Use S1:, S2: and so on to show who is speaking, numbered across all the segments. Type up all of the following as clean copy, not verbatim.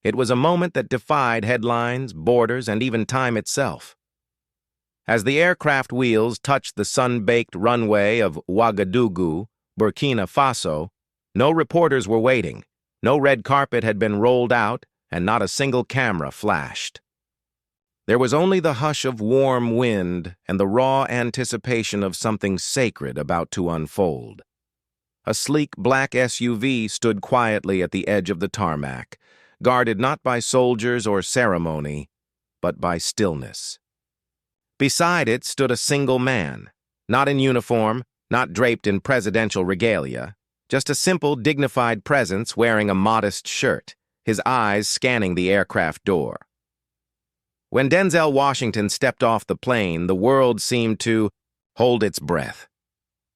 S1: It was a moment that defied headlines, borders, and even time itself. As the aircraft wheels touched the sun-baked runway of Ouagadougou, Burkina Faso, no reporters were waiting, no red carpet had been rolled out, and not a single camera flashed. There was only the hush of warm wind and the raw anticipation of something sacred about to unfold. A sleek black SUV stood quietly at the edge of the tarmac, guarded not by soldiers or ceremony, but by stillness. Beside it stood a single man, not in uniform, not draped in presidential regalia, just a simple, dignified presence wearing a modest shirt, his eyes scanning the aircraft door. When Denzel Washington stepped off the plane, the world seemed to hold its breath.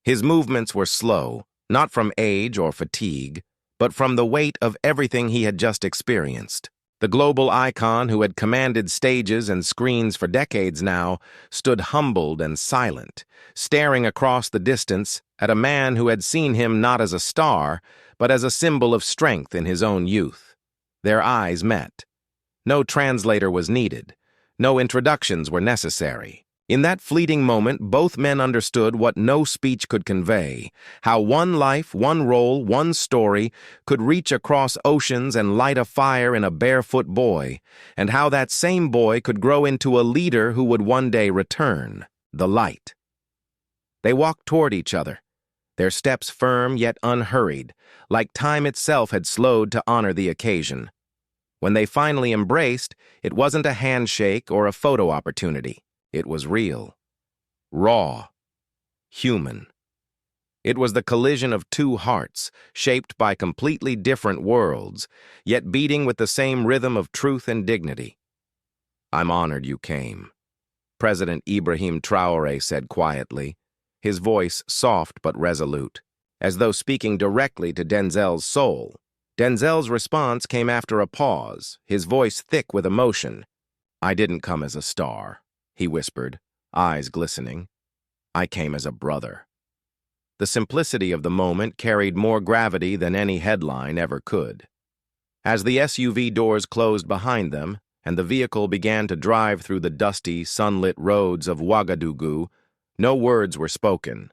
S1: His movements were slow, not from age or fatigue, but from the weight of everything he had just experienced. The global icon who had commanded stages and screens for decades now stood humbled and silent, staring across the distance at a man who had seen him not as a star, but as a symbol of strength in his own youth. Their eyes met. No translator was needed. No introductions were necessary. In that fleeting moment, both men understood what no speech could convey, how one life, one role, one story could reach across oceans and light a fire in a barefoot boy, and how that same boy could grow into a leader who would one day return, the light. They walked toward each other, their steps firm yet unhurried, like time itself had slowed to honor the occasion. When they finally embraced, it wasn't a handshake or a photo opportunity. It was real, raw, human. It was the collision of two hearts, shaped by completely different worlds, yet beating with the same rhythm of truth and dignity. "I'm honored you came," President Ibrahim Traoré said quietly, his voice soft but resolute, as though speaking directly to Denzel's soul. Denzel's response came after a pause, his voice thick with emotion. "I didn't come as a star," he whispered, eyes glistening. "I came as a brother." The simplicity of the moment carried more gravity than any headline ever could. As the SUV doors closed behind them and the vehicle began to drive through the dusty, sunlit roads of Ouagadougou, no words were spoken.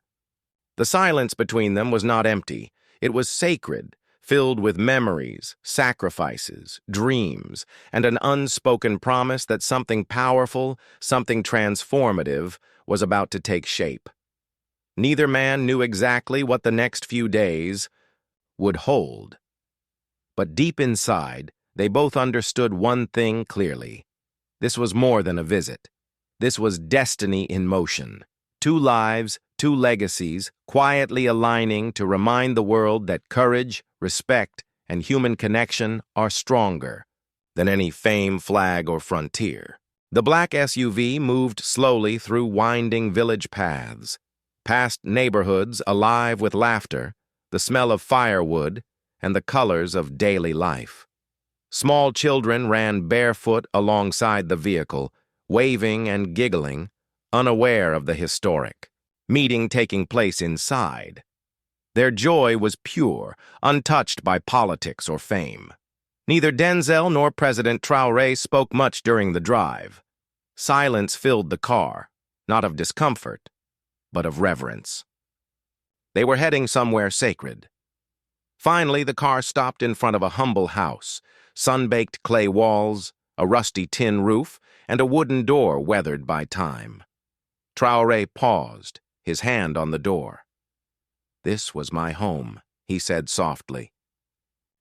S1: The silence between them was not empty. It was sacred, filled with memories, sacrifices, dreams, and an unspoken promise that something powerful, something transformative, was about to take shape. Neither man knew exactly what the next few days would hold. But deep inside, they both understood one thing clearly. This was more than a visit. This was destiny in motion. Two lives, two legacies, quietly aligning to remind the world that courage, respect, and human connection are stronger than any fame, flag, or frontier. The black SUV moved slowly through winding village paths, past neighborhoods alive with laughter, the smell of firewood, and the colors of daily life. Small children ran barefoot alongside the vehicle, waving and giggling, unaware of the historic meeting taking place inside. Their joy was pure, untouched by politics or fame. Neither Denzel nor President Traoré spoke much during the drive. Silence filled the car, not of discomfort, but of reverence. They were heading somewhere sacred. Finally, the car stopped in front of a humble house, sun-baked clay walls, a rusty tin roof, and a wooden door weathered by time. Traoré paused, his hand on the door. "This was my home," he said softly.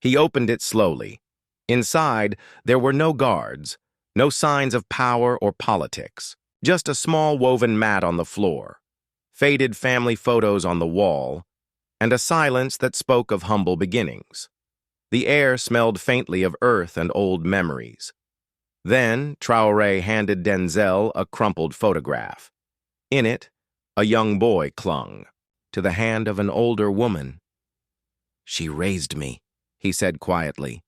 S1: He opened it slowly. Inside, there were no guards, no signs of power or politics, just a small woven mat on the floor, faded family photos on the wall, and a silence that spoke of humble beginnings. The air smelled faintly of earth and old memories. Then Traoré handed Denzel a crumpled photograph. In it, a young boy clung to the hand of an older woman. "She raised me," he said quietly.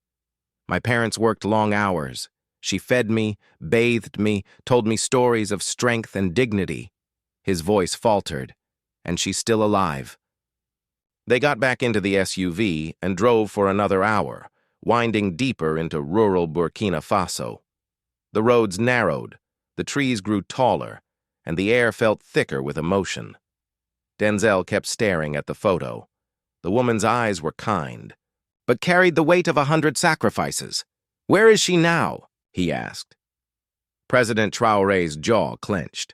S1: "My parents worked long hours. She fed me, bathed me, told me stories of strength and dignity." His voice faltered, "And she's still alive." They got back into the SUV and drove for another hour, winding deeper into rural Burkina Faso. The roads narrowed, the trees grew taller, and the air felt thicker with emotion. Denzel kept staring at the photo. The woman's eyes were kind, but carried the weight of 100 sacrifices. "Where is she now?" he asked. President Traoré's jaw clenched.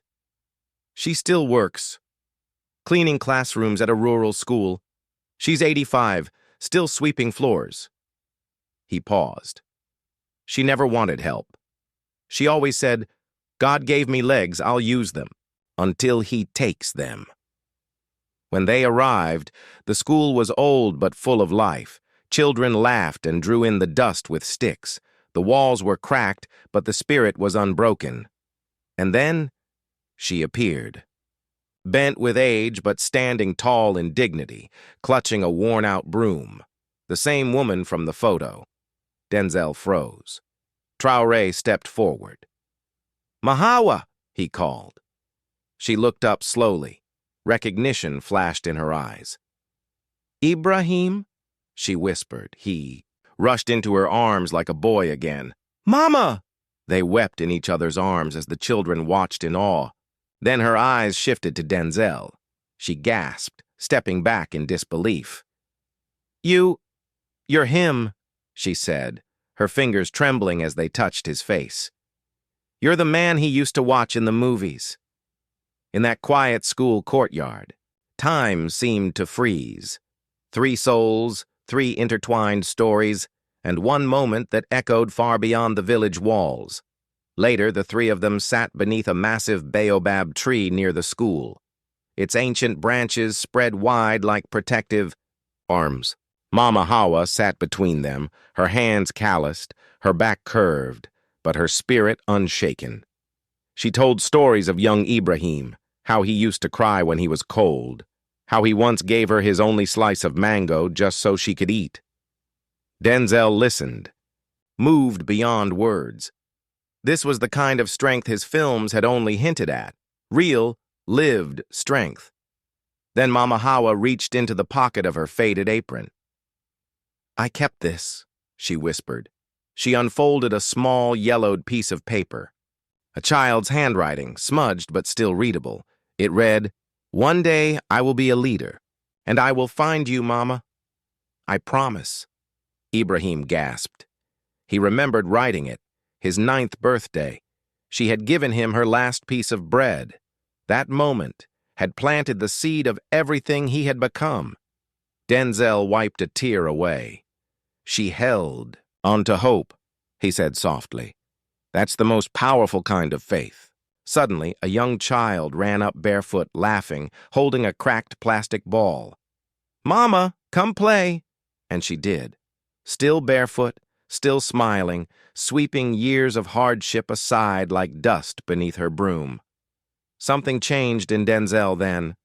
S1: "She still works, cleaning classrooms at a rural school. She's 85, still sweeping floors." He paused. "She never wanted help. She always said, 'God gave me legs, I'll use them,' until he takes them." When they arrived, the school was old but full of life. Children laughed and drew in the dust with sticks. The walls were cracked, but the spirit was unbroken. And then she appeared. Bent with age but standing tall in dignity, clutching a worn-out broom. The same woman from the photo. Denzel froze. Traoré stepped forward. "Mahawa!" he called. She looked up slowly. Recognition flashed in her eyes. "Ibrahim?" she whispered. He rushed into her arms like a boy again. "Mama!" They wept in each other's arms as the children watched in awe. Then her eyes shifted to Denzel. She gasped, stepping back in disbelief. You're him," she said, her fingers trembling as they touched his face. "You're the man he used to watch in the movies." In that quiet school courtyard, time seemed to freeze. 3 souls, 3 intertwined stories, and one moment that echoed far beyond the village walls. Later, the 3 of them sat beneath a massive Baobab tree near the school. Its ancient branches spread wide like protective arms. Mama Hawa sat between them, her hands calloused, her back curved, but her spirit unshaken. She told stories of young Ibrahim, how he used to cry when he was cold, how he once gave her his only slice of mango just so she could eat. Denzel listened, moved beyond words. This was the kind of strength his films had only hinted at, real, lived strength. Then Mama Hawa reached into the pocket of her faded apron. "I kept this," she whispered. She unfolded a small, yellowed piece of paper. A child's handwriting, smudged but still readable. It read, "One day I will be a leader, and I will find you, Mama. I promise." Ibrahim gasped. He remembered writing it, his 9th birthday. She had given him her last piece of bread. That moment had planted the seed of everything he had become. Denzel wiped a tear away. "She held on to hope," he said softly. "That's the most powerful kind of faith." Suddenly, a young child ran up barefoot, laughing, holding a cracked plastic ball. "Mama, come play." And she did. Still barefoot, still smiling, sweeping years of hardship aside like dust beneath her broom. Something changed in Denzel then.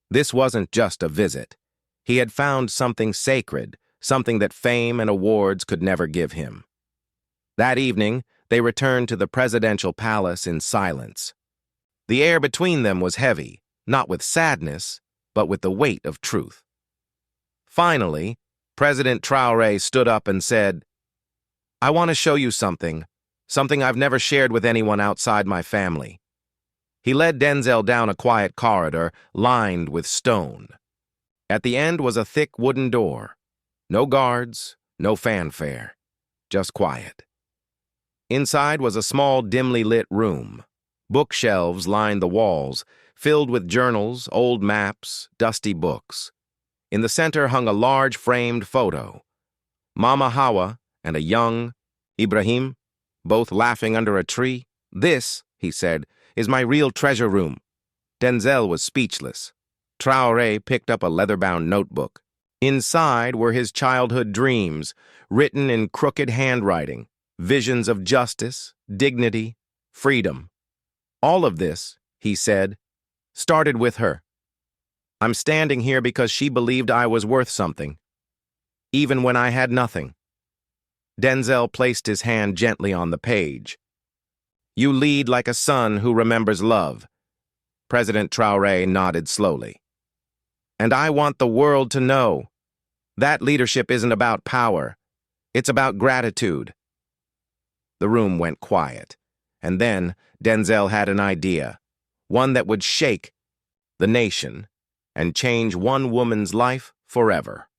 S1: This wasn't just a visit. He had found something sacred, something that fame and awards could never give him. That evening, they returned to the presidential palace in silence. The air between them was heavy, not with sadness, but with the weight of truth. Finally, President Traoré stood up and said, "I want to show you something I've never shared with anyone outside my family." He led Denzel down a quiet corridor lined with stone. At the end was a thick wooden door. No guards, no fanfare, just quiet. Inside was a small, dimly lit room. Bookshelves lined the walls, filled with journals, old maps, dusty books. In the center hung a large framed photo. Mama Hawa and a young Ibrahim, both laughing under a tree. "This," he said, "is my real treasure room." Denzel was speechless. Traoré picked up a leather-bound notebook. Inside were his childhood dreams, written in crooked handwriting, visions of justice, dignity, freedom. All of this, he said, started with her. "I'm standing here because she believed I was worth something, even when I had nothing." Denzel placed his hand gently on the page. "You lead like a son who remembers love." President Traoré nodded slowly. "And I want the world to know that leadership isn't about power. It's about gratitude. The room went quiet, and then Denzel had an idea, one that would shake the nation and change one woman's life forever.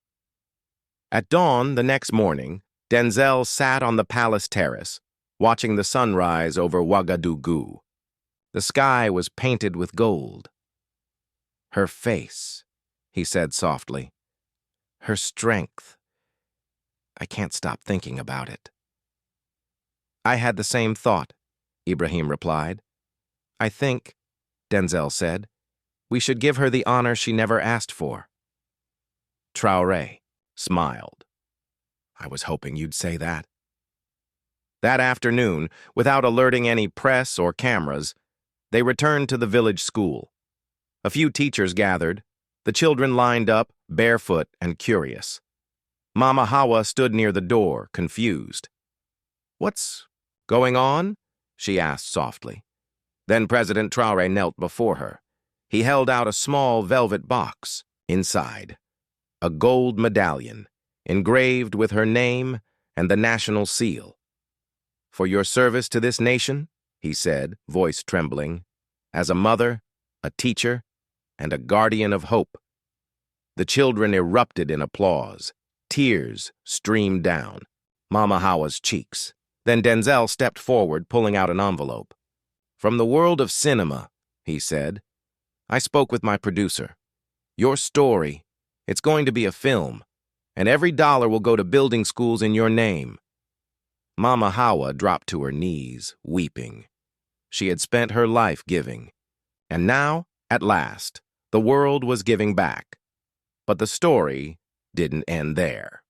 S1: At dawn the next morning, Denzel sat on the palace terrace, watching the sunrise over Ouagadougou. The sky was painted with gold. Her face, he said softly. Her strength. I can't stop thinking about it. I had the same thought, Ibrahim replied. I think, Denzel said, we should give her the honor she never asked for. Traoré smiled. I was hoping you'd say that. That afternoon, without alerting any press or cameras, they returned to the village school. A few teachers gathered, the children lined up, barefoot and curious. Mama Hawa stood near the door, confused. What's going on? She asked softly. Then President Traoré knelt before her. He held out a small velvet box. Inside, a gold medallion, engraved with her name and the national seal. For your service to this nation, he said, voice trembling, as a mother, a teacher, and a guardian of hope. The children erupted in applause. Tears streamed down Mama Hawa's cheeks. Then Denzel stepped forward, pulling out an envelope. From the world of cinema, he said, I spoke with my producer. Your story, it's going to be a film, and every dollar will go to building schools in your name. Mama Hawa dropped to her knees, weeping. She had spent her life giving. And now, at last, the world was giving back. But the story didn't end there.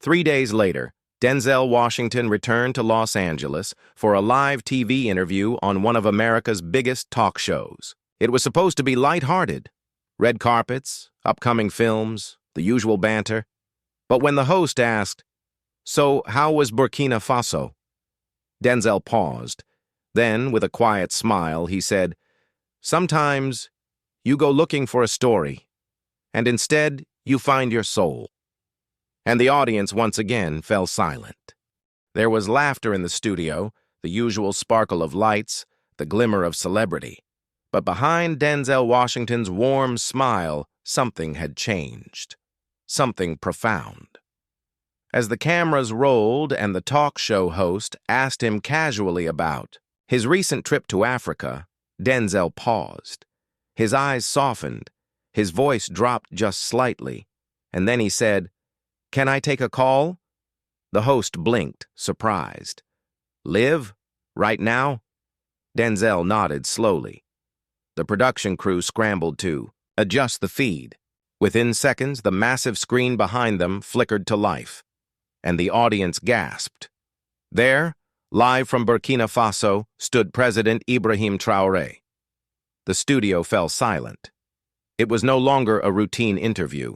S1: 3 days later, Denzel Washington returned to Los Angeles for a live TV interview on one of America's biggest talk shows. It was supposed to be lighthearted. Red carpets, upcoming films, the usual banter. But when the host asked, So, how was Burkina Faso? Denzel paused. Then, with a quiet smile, he said, Sometimes you go looking for a story, and instead you find your soul. And the audience once again fell silent. There was laughter in the studio, the usual sparkle of lights, the glimmer of celebrity. But behind Denzel Washington's warm smile, something had changed. Something profound. As the cameras rolled and the talk show host asked him casually about his recent trip to Africa, Denzel paused. His eyes softened, his voice dropped just slightly, and then he said, Can I take a call? The host blinked, surprised. Live? Right now? Denzel nodded slowly. The production crew scrambled to adjust the feed. Within seconds, the massive screen behind them flickered to life, and the audience gasped. There, live from Burkina Faso, stood President Ibrahim Traoré. The studio fell silent. It was no longer a routine interview.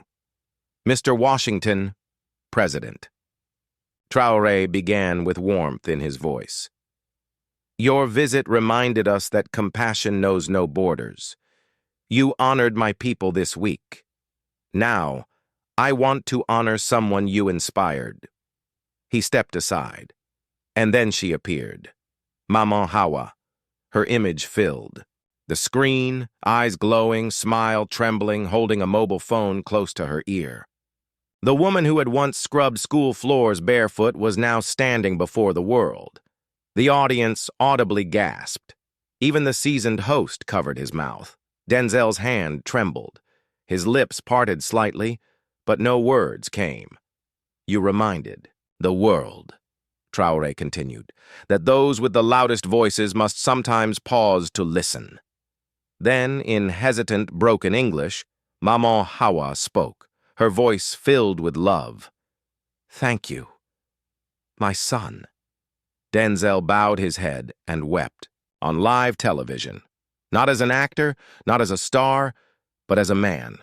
S1: Mr. Washington, President. Traoré began with warmth in his voice. Your visit reminded us that compassion knows no borders. You honored my people this week. Now, I want to honor someone you inspired. He stepped aside, and then she appeared. Mama Hawa, her image filled. The screen, eyes glowing, smile trembling, holding a mobile phone close to her ear. The woman who had once scrubbed school floors barefoot was now standing before the world. The audience audibly gasped. Even the seasoned host covered his mouth. Denzel's hand trembled. His lips parted slightly, but no words came. You reminded the world, Traoré continued, that those with the loudest voices must sometimes pause to listen. Then, in hesitant, broken English, Mama Hawa spoke, her voice filled with love. Thank you, my son. Denzel bowed his head and wept on live television, not as an actor, not as a star, but as a man.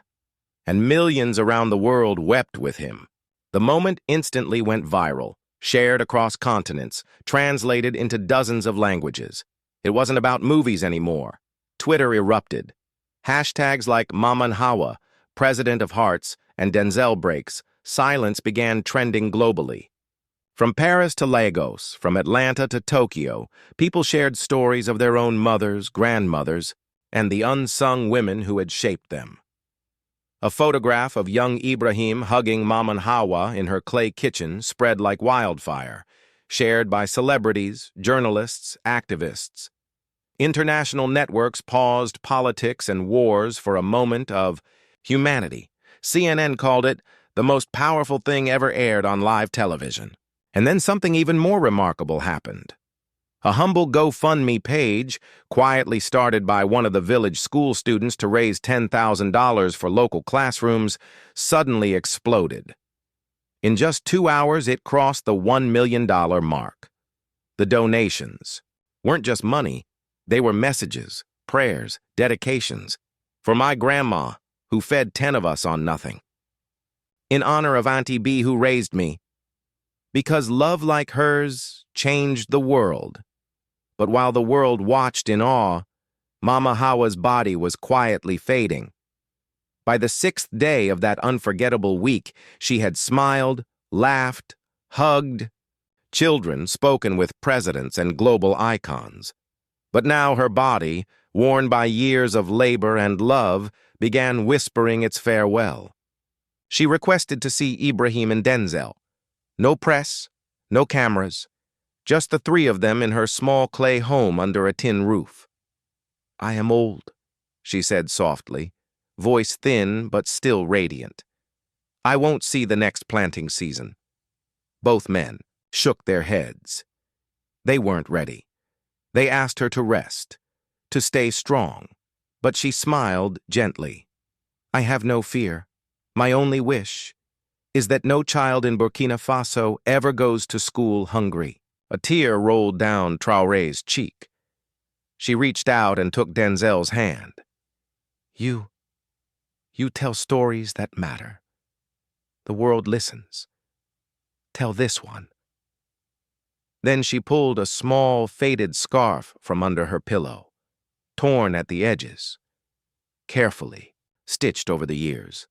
S1: And millions around the world wept with him. The moment instantly went viral, shared across continents, translated into dozens of languages. It wasn't about movies anymore. Twitter erupted. Hashtags like Maman Hawa, President of Hearts, and Denzel Breaks silence began trending globally. From Paris to Lagos, from Atlanta to Tokyo, people shared stories of their own mothers, grandmothers, and the unsung women who had shaped them. A photograph of young Ibrahim hugging Mama Hawa in her clay kitchen spread like wildfire, shared by celebrities, journalists, activists. International networks paused politics and wars for a moment of humanity. CNN called it the most powerful thing ever aired on live television. And then something even more remarkable happened. A humble GoFundMe page, quietly started by one of the village school students to raise $10,000 for local classrooms, suddenly exploded. In just 2 hours, it crossed the $1 million mark. The donations weren't just money, they were messages, prayers, dedications. For my grandma, who fed 10 of us on nothing. In honor of Auntie B, who raised me. Because love like hers changed the world. But while the world watched in awe, Mama Hawa's body was quietly fading. By the 6th day of that unforgettable week, she had smiled, laughed, hugged, children spoken with presidents and global icons. But now her body, worn by years of labor and love, began whispering its farewell. She requested to see Ibrahim and Denzel. No press, no cameras, just the 3 of them in her small clay home under a tin roof. "I am old," she said softly, voice thin but still radiant. "I won't see the next planting season." Both men shook their heads. They weren't ready. They asked her to rest, to stay strong, but she smiled gently. "I have no fear. My only wish is that no child in Burkina Faso ever goes to school hungry." A tear rolled down Traoré's cheek. She reached out and took Denzel's hand. You tell stories that matter. The world listens. Tell this one." Then she pulled a small, faded scarf from under her pillow, torn at the edges, carefully stitched over the years.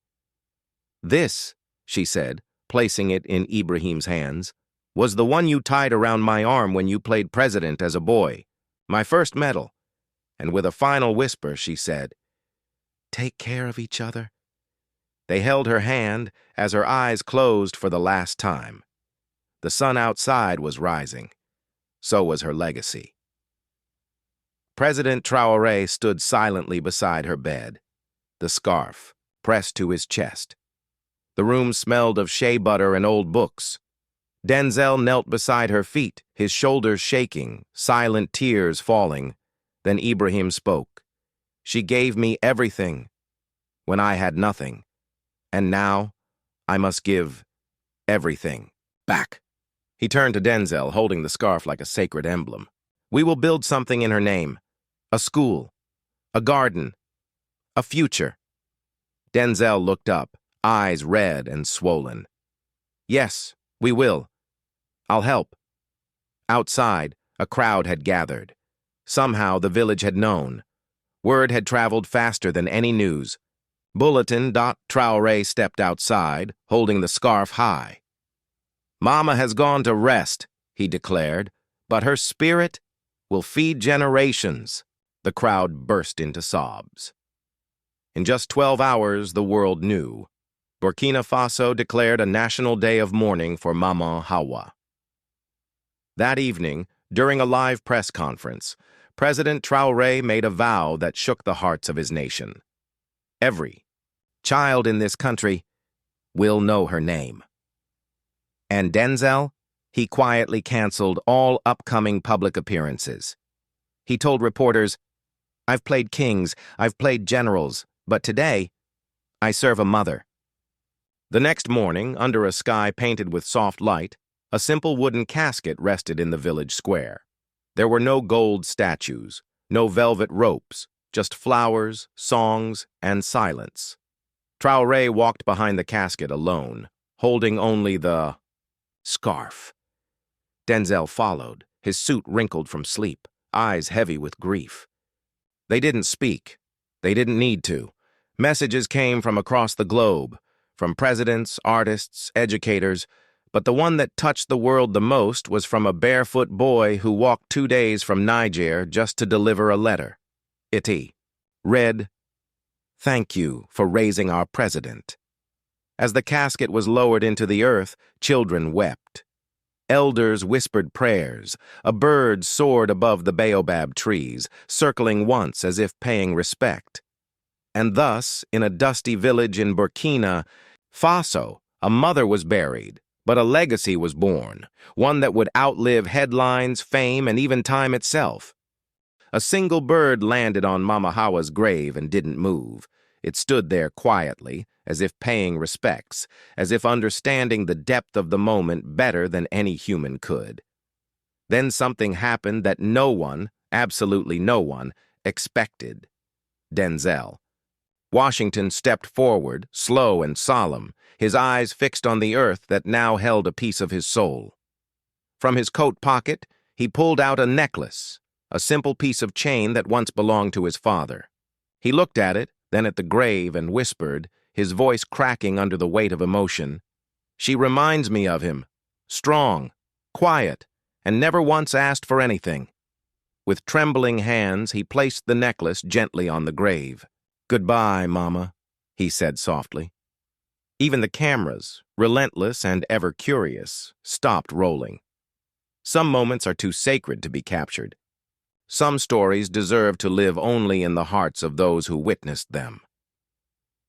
S1: "This," she said, placing it in Ibrahim's hands, "was the one you tied around my arm when you played president as a boy, my first medal." And with a final whisper, she said, "Take care of each other." They held her hand as her eyes closed for the last time. The sun outside was rising. So was her legacy. President Traoré stood silently beside her bed, the scarf pressed to his chest. The room smelled of shea butter and old books. Denzel knelt beside her feet, his shoulders shaking, silent tears falling. Then Ibrahim spoke. "She gave me everything when I had nothing, and now I must give everything back." He turned to Denzel, holding the scarf like a sacred emblem. "We will build something in her name. A school, a garden, a future." Denzel looked up, eyes red and swollen. "Yes, we will. I'll help." Outside, a crowd had gathered. Somehow the village had known. Word had traveled faster than any news. Bulletin. Traoré stepped outside, holding the scarf high. "Mama has gone to rest," he declared, "but her spirit will feed generations." The crowd burst into sobs. In just 12 hours, the world knew. Burkina Faso declared a national day of mourning for Mama Hawa. That evening, during a live press conference, President Traoré made a vow that shook the hearts of his nation. Every child in this country will know her name. And Denzel, he quietly canceled all upcoming public appearances. He told reporters, "I've played kings, I've played generals, but today, I serve a mother." The next morning, under a sky painted with soft light, a simple wooden casket rested in the village square. There were no gold statues, no velvet ropes, just flowers, songs, and silence. Traoré walked behind the casket alone, holding only the scarf. Denzel followed, his suit wrinkled from sleep, eyes heavy with grief. They didn't speak. They didn't need to. Messages came from across the globe, from presidents, artists, educators, but the one that touched the world the most was from a barefoot boy who walked 2 days from Niger just to deliver a letter. It read, "Thank you for raising our president." As the casket was lowered into the earth, children wept. Elders whispered prayers. A bird soared above the Baobab trees, circling once as if paying respect. And thus, in a dusty village in Burkina Faso, a mother was buried, but a legacy was born, one that would outlive headlines, fame, and even time itself. A single bird landed on Mama Hawa's grave and didn't move. It stood there quietly, as if paying respects, as if understanding the depth of the moment better than any human could. Then something happened that no one, absolutely no one, expected. Denzel Washington stepped forward, slow and solemn, his eyes fixed on the earth that now held a piece of his soul. From his coat pocket, he pulled out a necklace, a simple piece of chain that once belonged to his father. He looked at it, then at the grave, and whispered, his voice cracking under the weight of emotion, "She reminds me of him, strong, quiet, and never once asked for anything." With trembling hands, he placed the necklace gently on the grave. "Goodbye, Mama," he said softly. Even the cameras, relentless and ever curious, stopped rolling. Some moments are too sacred to be captured. Some stories deserve to live only in the hearts of those who witnessed them.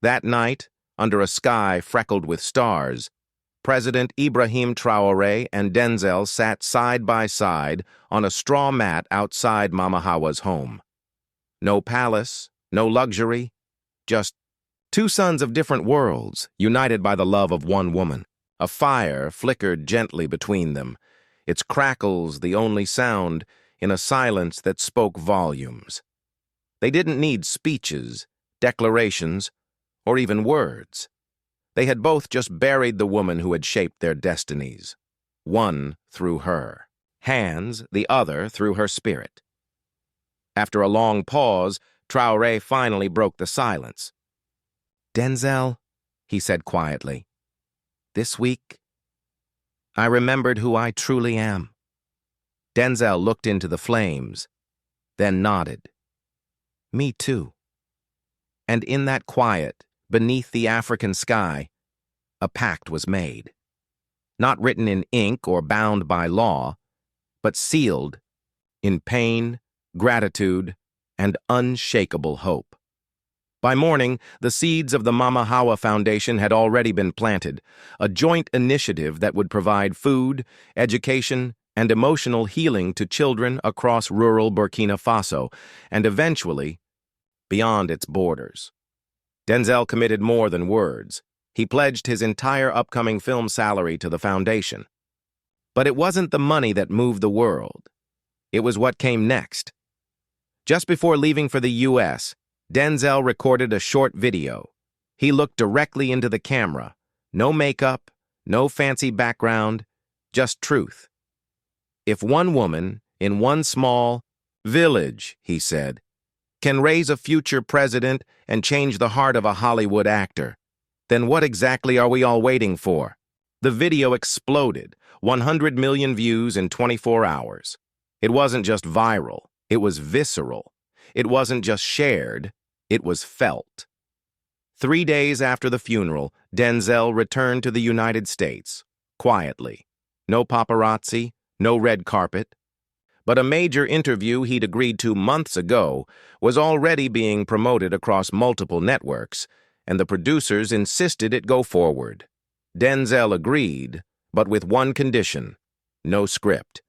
S1: That night, under a sky freckled with stars, President Ibrahim Traoré and Denzel sat side by side on a straw mat outside Mama Hawa's home. No palace, no luxury, just two sons of different worlds, united by the love of one woman. A fire flickered gently between them, its crackles the only sound in a silence that spoke volumes. They didn't need speeches, declarations, or even words. They had both just buried the woman who had shaped their destinies, one through her hands, the other through her spirit. After a long pause, Traoré finally broke the silence. "Denzel," he said quietly, "this week, I remembered who I truly am." Denzel looked into the flames, then nodded. "Me too." And in that quiet, beneath the African sky, a pact was made. Not written in ink or bound by law, but sealed in pain, gratitude, and unshakable hope. By morning, the seeds of the Mama Hawa Foundation had already been planted, a joint initiative that would provide food, education, and emotional healing to children across rural Burkina Faso, and eventually, beyond its borders. Denzel committed more than words. He pledged his entire upcoming film salary to the foundation. But it wasn't the money that moved the world. It was what came next. Just before leaving for the U.S., Denzel recorded a short video. He looked directly into the camera. No makeup, no fancy background, just truth. "If one woman, in one small village," he said, "can raise a future president and change the heart of a Hollywood actor, then what exactly are we all waiting for?" The video exploded, 100 million views in 24 hours. It wasn't just viral, it was visceral. It wasn't just shared, it was felt. 3 days after the funeral, Denzel returned to the United States, quietly. No paparazzi, no red carpet. But a major interview he'd agreed to months ago was already being promoted across multiple networks, and the producers insisted it go forward. Denzel agreed, but with one condition: no script.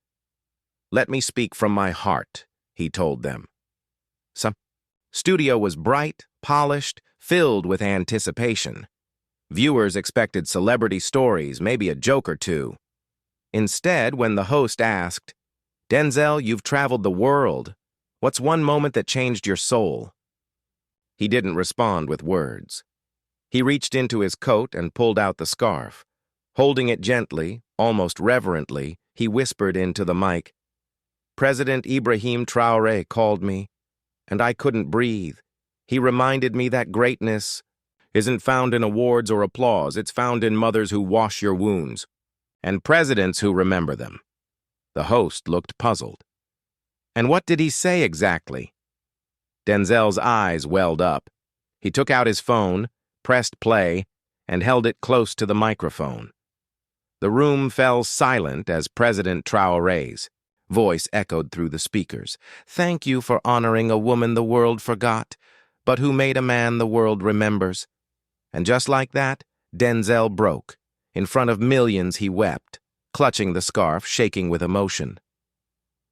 S1: "Let me speak from my heart," he told them. Some studio was bright, polished, filled with anticipation. Viewers expected celebrity stories, maybe a joke or two. Instead, when the host asked, "Denzel, you've traveled the world. What's one moment that changed your soul?" He didn't respond with words. He reached into his coat and pulled out the scarf. Holding it gently, almost reverently, he whispered into the mic, "President Ibrahim Traoré called me, and I couldn't breathe. He reminded me that greatness isn't found in awards or applause. It's found in mothers who wash your wounds, and presidents who remember them. The host looked puzzled. And what did he say exactly? Denzel's eyes welled up. He took out his phone, pressed play, and held it close to the microphone. The room fell silent as President Traoré's voice echoed through the speakers. "Thank you for honoring a woman the world forgot, but who made a man the world remembers." And just like that, Denzel broke. In front of millions he wept, clutching the scarf, shaking with emotion.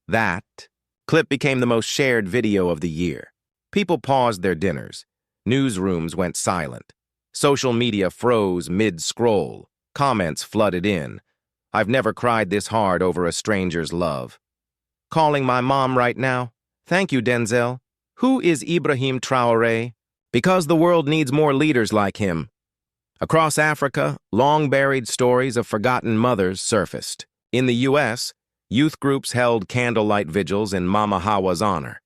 S1: That clip became the most shared video of the year. People paused their dinners. Newsrooms went silent. Social media froze mid-scroll. Comments flooded in. "I've never cried this hard over a stranger's love." "Calling my mom right now. Thank you, Denzel." "Who is Ibrahim Traoré?" "Because the world needs more leaders like him." Across Africa, long-buried stories of forgotten mothers surfaced. In the U.S., youth groups held candlelight vigils in Mama Hawa's honor.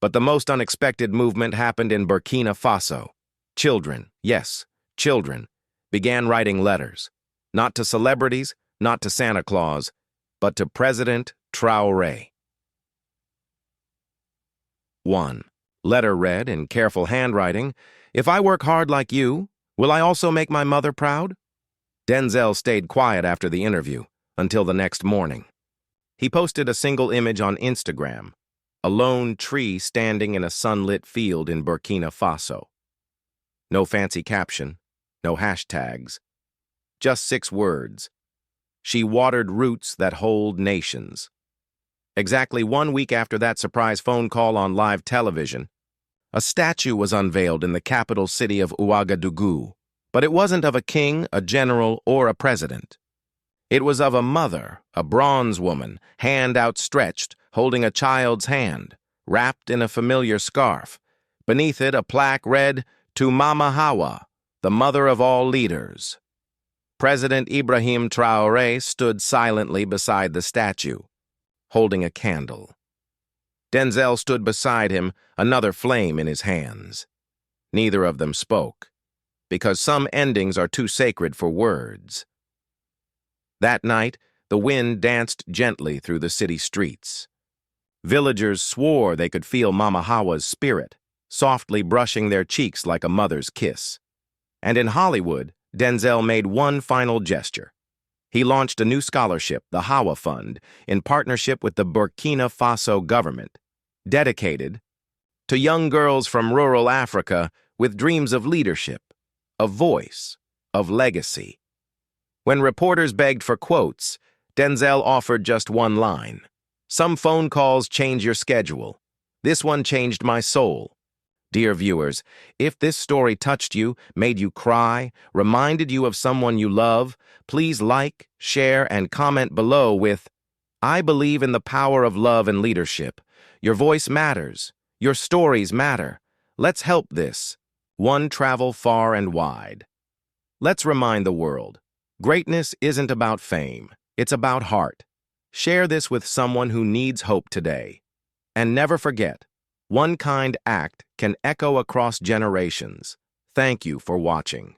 S1: But the most unexpected movement happened in Burkina Faso. Children, yes, children, began writing letters. Not to celebrities, not to Santa Claus, but to President Traoré. 1. Letter read in careful handwriting, "If I work hard like you, will I also make my mother proud?" Denzel stayed quiet after the interview, until the next morning. He posted a single image on Instagram, a lone tree standing in a sunlit field in Burkina Faso. No fancy caption, no hashtags, just 6 words. "She watered roots that hold nations." Exactly 1 week after that surprise phone call on live television, a statue was unveiled in the capital city of Ouagadougou. But it wasn't of a king, a general, or a president. It was of a mother, a bronze woman, hand outstretched, holding a child's hand, wrapped in a familiar scarf. Beneath it, a plaque read, "To Mama Hawa, the mother of all leaders." President Ibrahim Traoré stood silently beside the statue, holding a candle. Denzel stood beside him, another flame in his hands. Neither of them spoke, because some endings are too sacred for words. That night, the wind danced gently through the city streets. Villagers swore they could feel Mama Hawa's spirit, softly brushing their cheeks like a mother's kiss. And in Hollywood, Denzel made one final gesture. He launched a new scholarship, the Hawa Fund, in partnership with the Burkina Faso government, dedicated to young girls from rural Africa with dreams of leadership, of voice, of legacy. When reporters begged for quotes, Denzel offered just one line. "Some phone calls change your schedule. This one changed my soul." Dear viewers, if this story touched you, made you cry, reminded you of someone you love, please like, share, and comment below with, "I believe in the power of love and leadership. Your voice matters. Your stories matter. Let's help this. One travel far and wide." Let's remind the world, greatness isn't about fame. It's about heart. Share this with someone who needs hope today. And never forget, one kind act can echo across generations. Thank you for watching.